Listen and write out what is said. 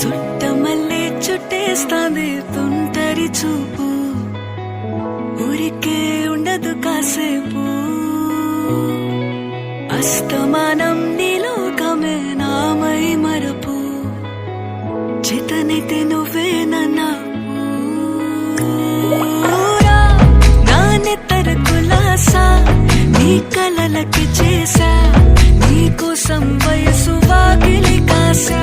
చుట్టమల్లే చుట్టేస్తాంది తుంటరి చూపు, ఊరికే ఉండదు కాసేపు. అస్తమానం నీలోకమే నామై మరపు, చేతనైతే నువ్వే నాకు. నానెత్తర కులాసా నీ కలలకి చేసా, నీ కోసం వయసు వాకిలి కాసా.